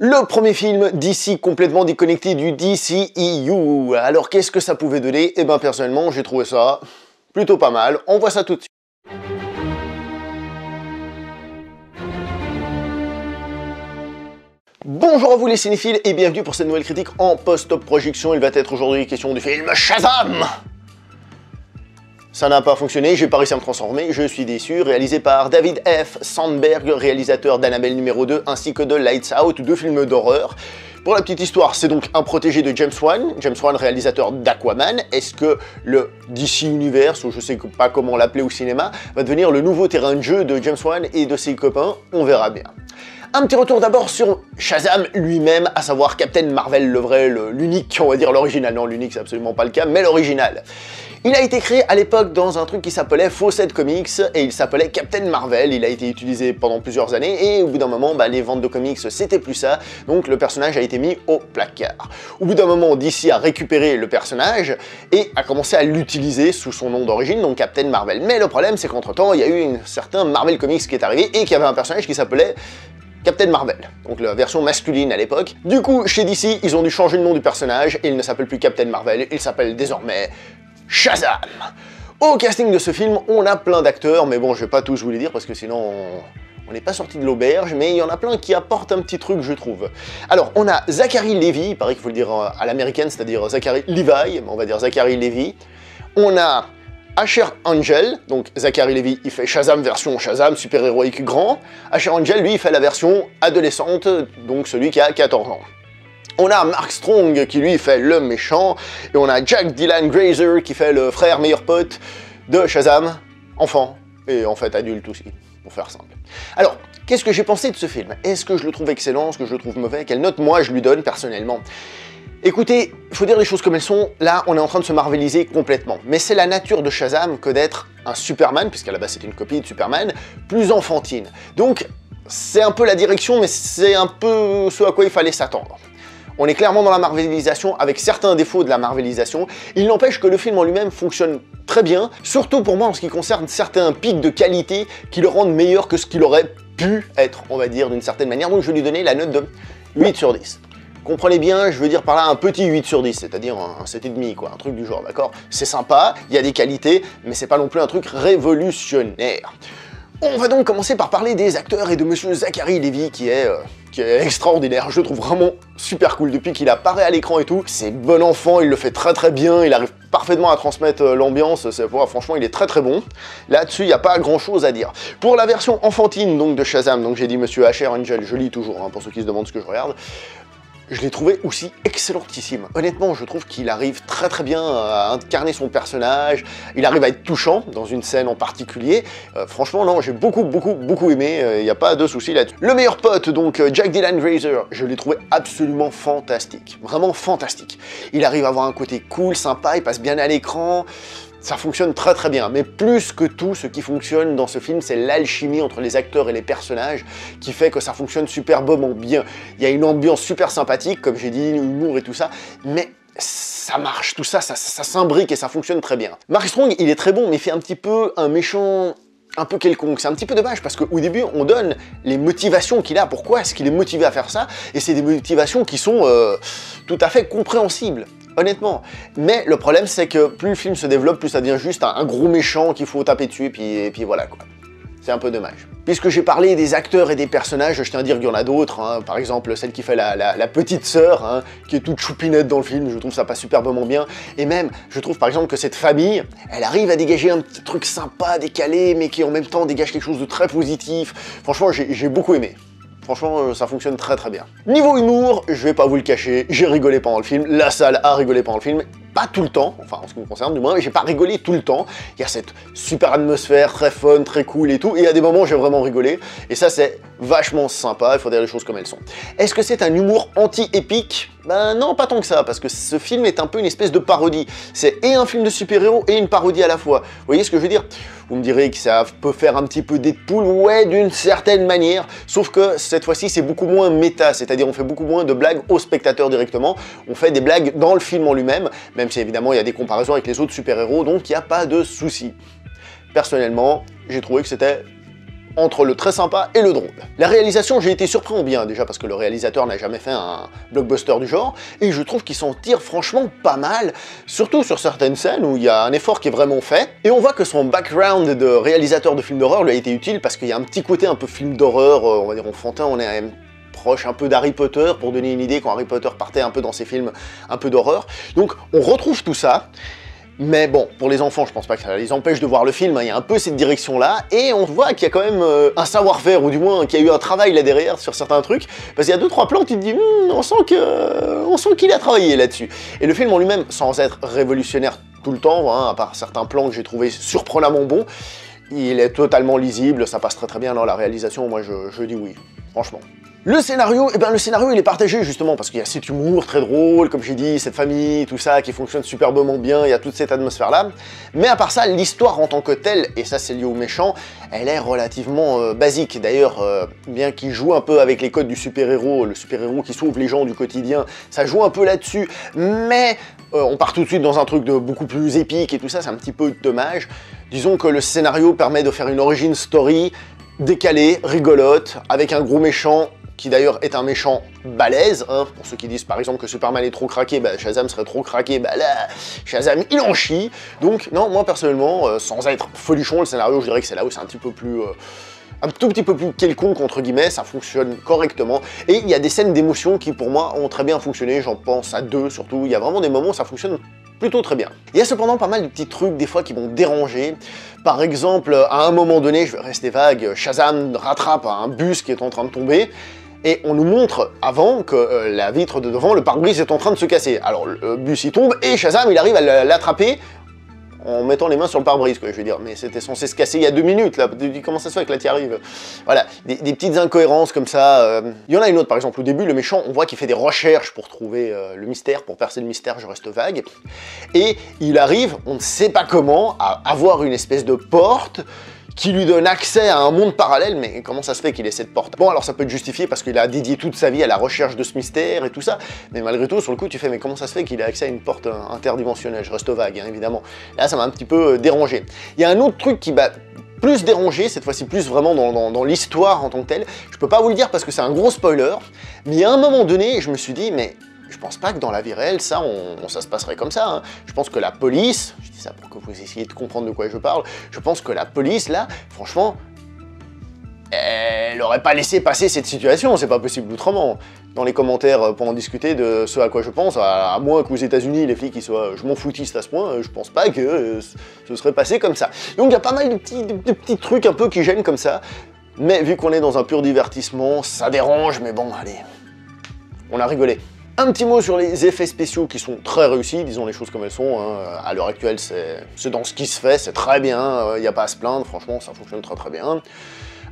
Le premier film d'ici complètement déconnecté du DCEU. Alors qu'est-ce que ça pouvait donner? Eh ben personnellement j'ai trouvé ça plutôt pas mal. On voit ça tout de suite. Bonjour à vous les cinéphiles et bienvenue pour cette nouvelle critique en post-projection. Il va être aujourd'hui question du film Shazam! Ça n'a pas fonctionné, j'ai pas réussi à me transformer, je suis déçu. Réalisé par David F. Sandberg, réalisateur d'Annabelle numéro 2 ainsi que de Lights Out, deux films d'horreur. Pour la petite histoire, c'est donc un protégé de James Wan, réalisateur d'Aquaman. Est-ce que le DC Universe, ou je sais pas comment l'appeler au cinéma, va devenir le nouveau terrain de jeu de James Wan et de ses copains? On verra bien. Un petit retour d'abord sur Shazam lui-même, à savoir Captain Marvel, le vrai, l'unique, on va dire l'original. Non, l'unique c'est absolument pas le cas, mais l'original. Il a été créé à l'époque dans un truc qui s'appelait Fawcett Comics, et il s'appelait Captain Marvel. Il a été utilisé pendant plusieurs années, et au bout d'un moment, les ventes de comics c'était plus ça, donc le personnage a été mis au placard. Au bout d'un moment, DC a récupéré le personnage, et a commencé à l'utiliser sous son nom d'origine, donc Captain Marvel. Mais le problème c'est qu'entre temps, il y a eu un certain Marvel Comics qui est arrivé, et qui avait un personnage qui s'appelait Captain Marvel, donc la version masculine à l'époque. Du coup, chez DC, ils ont dû changer le nom du personnage, et il ne s'appelle plus Captain Marvel, il s'appelle désormais Shazam! Au casting de ce film, on a plein d'acteurs, mais bon, je vais pas tous vous les dire, parce que sinon on n'est pas sorti de l'auberge, mais il y en a plein qui apportent un petit truc, je trouve. Alors, on a Zachary Levi, il paraît qu'il faut le dire à l'américaine, c'est-à-dire Zachary Levi, on va dire Zachary Levi. On a Asher Angel, donc Zachary Levi, il fait Shazam version Shazam, super-héroïque grand. Asher Angel, lui, il fait la version adolescente, donc celui qui a 14 ans. On a Mark Strong qui lui fait le méchant, et on a Jack Dylan Grazer qui fait le frère meilleur pote de Shazam, enfant, et en fait adulte aussi, pour faire simple. Alors, qu'est-ce que j'ai pensé de ce film? Est-ce que je le trouve excellent? Est-ce que je le trouve mauvais? Quelle note moi je lui donne personnellement? Écoutez, il faut dire les choses comme elles sont, là on est en train de se marveliser complètement. Mais c'est la nature de Shazam que d'être un Superman, puisqu'à la base c'était une copie de Superman, plus enfantine. Donc c'est un peu la direction, mais c'est un peu ce à quoi il fallait s'attendre. On est clairement dans la marvelisation, avec certains défauts de la marvelisation. Il n'empêche que le film en lui-même fonctionne très bien, surtout pour moi en ce qui concerne certains pics de qualité qui le rendent meilleur que ce qu'il aurait pu être, on va dire, d'une certaine manière. Donc je vais lui donner la note de 8 sur 10. Comprenez bien, je veux dire par là un petit 8 sur 10, c'est-à-dire un 7,5 quoi, un truc du genre, d'accord? C'est sympa, il y a des qualités, mais c'est pas non plus un truc révolutionnaire. On va donc commencer par parler des acteurs et de monsieur Zachary Levi qui est extraordinaire. Je le trouve vraiment super cool depuis qu'il apparaît à l'écran et tout. C'est bon enfant, il le fait très très bien, il arrive parfaitement à transmettre l'ambiance, franchement il est très très bon. Là-dessus, il n'y a pas grand chose à dire. Pour la version enfantine donc de Shazam, donc j'ai dit monsieur Asher Angel, je lis toujours pour ceux qui se demandent ce que je regarde. Je l'ai trouvé aussi excellentissime. Honnêtement, je trouve qu'il arrive très très bien à incarner son personnage, il arrive à être touchant dans une scène en particulier. Franchement, non, j'ai beaucoup aimé, il n'y a pas de souci là-dessus. Le meilleur pote, donc Jack Dylan Grazer, je l'ai trouvé absolument fantastique, vraiment fantastique. Il arrive à avoir un côté cool, sympa, il passe bien à l'écran. Ça fonctionne très très bien, mais plus que tout, ce qui fonctionne dans ce film, c'est l'alchimie entre les acteurs et les personnages qui fait que ça fonctionne superbement bien. Il y a une ambiance super sympathique, comme j'ai dit, l'humour et tout ça, mais ça marche, tout ça, ça s'imbrique et ça fonctionne très bien. Mark Strong, il est très bon, mais il fait un petit peu un méchant un peu quelconque. C'est un petit peu dommage parce qu'au début, on donne les motivations qu'il a, pourquoi est-ce qu'il est motivé à faire ça, et c'est des motivations qui sont tout à fait compréhensibles. Honnêtement. Mais le problème, c'est que plus le film se développe, plus ça devient juste un gros méchant qu'il faut taper dessus, et puis voilà quoi. C'est un peu dommage. Puisque j'ai parlé des acteurs et des personnages, je tiens à dire qu'il y en a d'autres, par exemple celle qui fait la petite sœur, qui est toute choupinette dans le film, je trouve ça passe superbement bien, et même, je trouve par exemple que cette famille, elle arrive à dégager un petit truc sympa, décalé, mais qui en même temps dégage quelque chose de très positif. Franchement, j'ai beaucoup aimé. Franchement, ça fonctionne très très bien. Niveau humour, je vais pas vous le cacher, j'ai rigolé pendant le film, la salle a rigolé pendant le film, pas tout le temps, enfin en ce qui me concerne du moins, mais j'ai pas rigolé tout le temps. Il y a cette super atmosphère, très fun, très cool et tout, et il y a des moments où j'ai vraiment rigolé, et ça c'est vachement sympa, il faut dire les choses comme elles sont. Est-ce que c'est un humour anti-épique? Ben non, pas tant que ça, parce que ce film est un peu une espèce de parodie. C'est et un film de super-héros et une parodie à la fois. Vous voyez ce que je veux dire? Vous me direz que ça peut faire un petit peu Deadpool, ouais, d'une certaine manière, sauf que cette fois-ci c'est beaucoup moins méta, c'est-à-dire on fait beaucoup moins de blagues aux spectateurs directement, on fait des blagues dans le film en lui-même, même si évidemment il y a des comparaisons avec les autres super-héros, donc il n'y a pas de souci. Personnellement, j'ai trouvé que c'était entre le très sympa et le drôle. La réalisation, j'ai été surpris en bien, déjà parce que le réalisateur n'a jamais fait un blockbuster du genre, et je trouve qu'il s'en tire franchement pas mal, surtout sur certaines scènes où il y a un effort qui est vraiment fait, et on voit que son background de réalisateur de films d'horreur lui a été utile parce qu'il y a un petit côté un peu film d'horreur, on va dire enfantin, on est proche un peu d'Harry Potter, pour donner une idée, quand Harry Potter partait un peu dans ses films un peu d'horreur. Donc on retrouve tout ça, mais bon, pour les enfants, je pense pas que ça les empêche de voir le film, hein. Il y a un peu cette direction-là, et on voit qu'il y a quand même un savoir-faire, ou du moins qu'il y a eu un travail là derrière sur certains trucs, parce qu'il y a 2-3 plans, tu te dis, on sent qu'il a travaillé là-dessus. Et le film en lui-même, sans être révolutionnaire tout le temps, hein, à part certains plans que j'ai trouvé surprenamment bons, il est totalement lisible, ça passe très très bien dans la réalisation, moi je dis oui, franchement. Le scénario, eh ben le scénario il est partagé justement parce qu'il y a cet humour très drôle, comme j'ai dit, cette famille, tout ça qui fonctionne superbement bien, il y a toute cette atmosphère là. Mais à part ça, l'histoire en tant que telle, et ça c'est lié au méchant, elle est relativement basique. D'ailleurs, bien qu'il joue un peu avec les codes du super-héros, le super-héros qui sauve les gens du quotidien, ça joue un peu là-dessus, mais on part tout de suite dans un truc de beaucoup plus épique et tout ça, c'est un petit peu dommage. Disons que le scénario permet de faire une origin story décalée, rigolote, avec un gros méchant, qui d'ailleurs est un méchant balèze, hein, pour ceux qui disent par exemple que Superman est trop craqué, bah Shazam serait trop craqué, bah là, Shazam il en chie. Donc non, moi personnellement, sans être folichon, le scénario je dirais que c'est là où c'est un petit peu plus... un tout petit peu plus quelconque entre guillemets, ça fonctionne correctement, et il y a des scènes d'émotion qui pour moi ont très bien fonctionné, j'en pense à 2 surtout, il y a vraiment des moments où ça fonctionne plutôt très bien. Il y a cependant pas mal de petits trucs des fois qui vont déranger, par exemple à un moment donné, je vais rester vague, Shazam rattrape un bus qui est en train de tomber, et on nous montre avant que la vitre de devant, le pare-brise est en train de se casser. Alors le bus il tombe et Shazam il arrive à l'attraper en mettant les mains sur le pare-brise, quoi, je veux dire, mais c'était censé se casser il y a 2 minutes, là, comment ça se fait que là t'y arrives? Voilà, des petites incohérences comme ça. Il y en a une autre, par exemple, au début, le méchant, on voit qu'il fait des recherches pour trouver le mystère, pour percer le mystère, je reste vague, et il arrive, on ne sait pas comment, à avoir une espèce de porte qui lui donne accès à un monde parallèle, mais comment ça se fait qu'il ait cette porte? Bon, alors ça peut être justifié parce qu'il a dédié toute sa vie à la recherche de ce mystère et tout ça, mais malgré tout, sur le coup, tu fais, mais comment ça se fait qu'il ait accès à une porte interdimensionnelle? Je reste vague, hein, évidemment. Là, ça m'a un petit peu dérangé. Il y a un autre truc qui m'a plus dérangé, cette fois-ci plus vraiment dans l'histoire en tant que telle. Je peux pas vous le dire parce que c'est un gros spoiler, mais il y a un moment donné, je me suis dit, mais je pense pas que dans la vie réelle, ça se passerait comme ça. Hein. Je pense que la police, je dis ça pour que vous essayiez de comprendre de quoi je parle, je pense que la police, là, franchement, elle aurait pas laissé passer cette situation, c'est pas possible autrement. Dans les commentaires, pour en discuter de ce à quoi je pense, à moins qu'aux États-Unis les flics ils soient je m'en foutiste à ce point, je pense pas que ce serait passé comme ça. Donc il y a pas mal de petits trucs un peu qui gênent comme ça, mais vu qu'on est dans un pur divertissement, ça dérange, mais bon, allez, on a rigolé. Un petit mot sur les effets spéciaux qui sont très réussis, disons les choses comme elles sont, hein. À l'heure actuelle c'est dans ce qui se fait, c'est très bien, il n'y a pas à se plaindre, franchement ça fonctionne très très bien.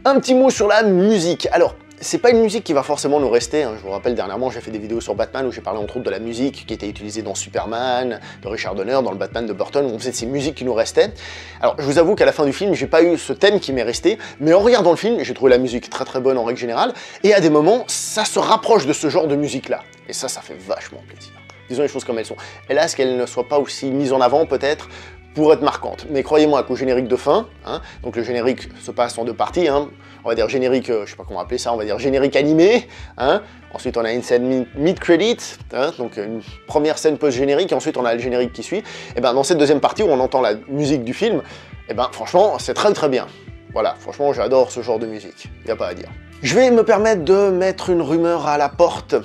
Un petit mot sur la musique. Alors, c'est pas une musique qui va forcément nous rester, hein. Je vous rappelle, dernièrement j'ai fait des vidéos sur Batman où j'ai parlé entre autres de la musique qui était utilisée dans Superman, de Richard Donner, dans le Batman de Burton, où on faisait de ces musiques qui nous restaient. Alors je vous avoue qu'à la fin du film, j'ai pas eu ce thème qui m'est resté, mais en regardant le film, j'ai trouvé la musique très très bonne en règle générale, et à des moments, ça se rapproche de ce genre de musique-là. Et ça fait vachement plaisir. Disons les choses comme elles sont. Hélas, qu'elles ne soient pas aussi mises en avant peut-être, pour être marquante. Mais croyez-moi qu'au générique de fin, hein, donc le générique se passe en 2 parties, hein, on va dire générique, je sais pas comment appeler ça, on va dire générique animé, hein, ensuite on a une scène mid-credit, hein, donc une première scène post-générique, et ensuite on a le générique qui suit, et ben dans cette deuxième partie où on entend la musique du film, et ben franchement c'est très très bien. Voilà, franchement j'adore ce genre de musique, y a pas à dire. Je vais me permettre de mettre une rumeur à la porte.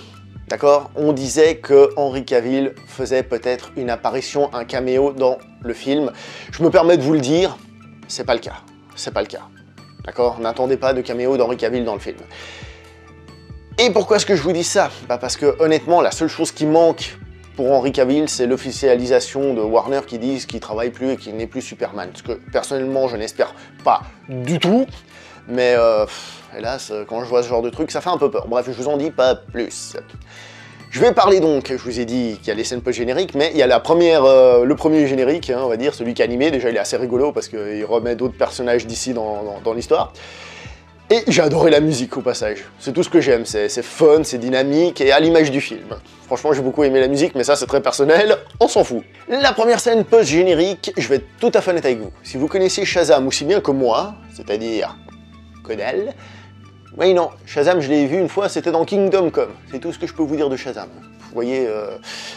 D'accord? On disait que Henry Cavill faisait peut-être une apparition, un caméo dans le film. Je me permets de vous le dire, c'est pas le cas. C'est pas le cas. D'accord? N'attendez pas de caméo d'Henry Cavill dans le film. Et pourquoi est-ce que je vous dis ça? Bah parce que honnêtement, la seule chose qui manque pour Henry Cavill, c'est l'officialisation de Warner qui disent qu'il travaille plus et qu'il n'est plus Superman. Ce que personnellement, je n'espère pas du tout. Mais hélas, quand je vois ce genre de truc, ça fait un peu peur. Bref, je vous en dis pas plus. Je vais parler donc, je vous ai dit qu'il y a les scènes post-génériques, mais il y a le premier générique, hein, on va dire, celui qui est animé. Déjà, il est assez rigolo parce qu'il remet d'autres personnages d'ici dans l'histoire. Et j'ai adoré la musique au passage. C'est tout ce que j'aime, c'est fun, c'est dynamique et à l'image du film. Franchement, j'ai beaucoup aimé la musique, mais ça c'est très personnel, on s'en fout. La première scène post-générique, je vais être tout à fait honnête avec vous. Si vous connaissez Shazam aussi bien que moi, c'est-à-dire que dalle. Oui, non, Shazam, je l'ai vu une fois, c'était dans Kingdom Come. C'est tout ce que je peux vous dire de Shazam. Vous voyez,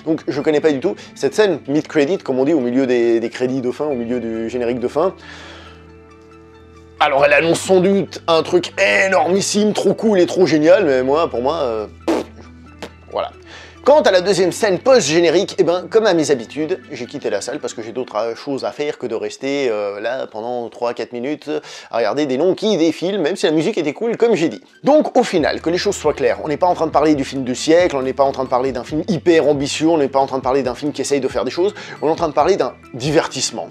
donc je connais pas du tout. Cette scène, mid-credit, comme on dit, au milieu des crédits de fin, au milieu du générique de fin. Alors elle annonce sans doute un truc énormissime, trop cool et trop génial, mais moi, pour moi, voilà. Quant à la deuxième scène post-générique, eh ben, comme à mes habitudes, j'ai quitté la salle parce que j'ai d'autres choses à faire que de rester là pendant 3-4 minutes à regarder des noms qui défilent, même si la musique était cool, comme j'ai dit. Donc, au final, que les choses soient claires, on n'est pas en train de parler du film du siècle, on n'est pas en train de parler d'un film hyper ambitieux, on n'est pas en train de parler d'un film qui essaye de faire des choses, on est en train de parler d'un divertissement.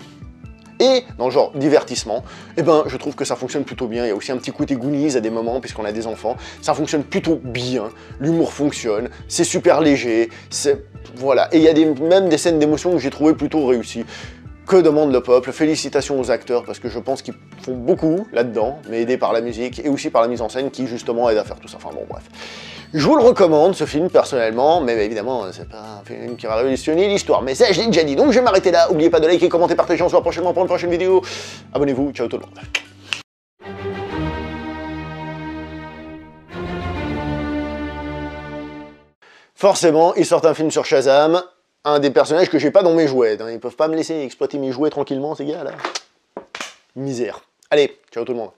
Et dans le genre divertissement, eh ben, je trouve que ça fonctionne plutôt bien. Il y a aussi un petit côté Goonies à des moments, puisqu'on a des enfants. Ça fonctionne plutôt bien, l'humour fonctionne, c'est super léger, voilà. Et il y a même des scènes d'émotion que j'ai trouvé plutôt réussies. Que demande le peuple? Félicitations aux acteurs, parce que je pense qu'ils font beaucoup là-dedans, mais aidés par la musique et aussi par la mise en scène qui justement aide à faire tout ça. Enfin bon, bref. Je vous le recommande, ce film, personnellement, mais évidemment, c'est pas un film qui va révolutionner l'histoire. Mais ça, je l'ai déjà dit, donc je vais m'arrêter là. N'oubliez pas de liker, commenter, partager, on se voit prochainement pour une prochaine vidéo. Abonnez-vous, ciao tout le monde. Forcément, ils sortent un film sur Shazam, un des personnages que j'ai pas dans mes jouets. Ils peuvent pas me laisser exploiter mes jouets tranquillement, ces gars, là. Misère. Allez, ciao tout le monde.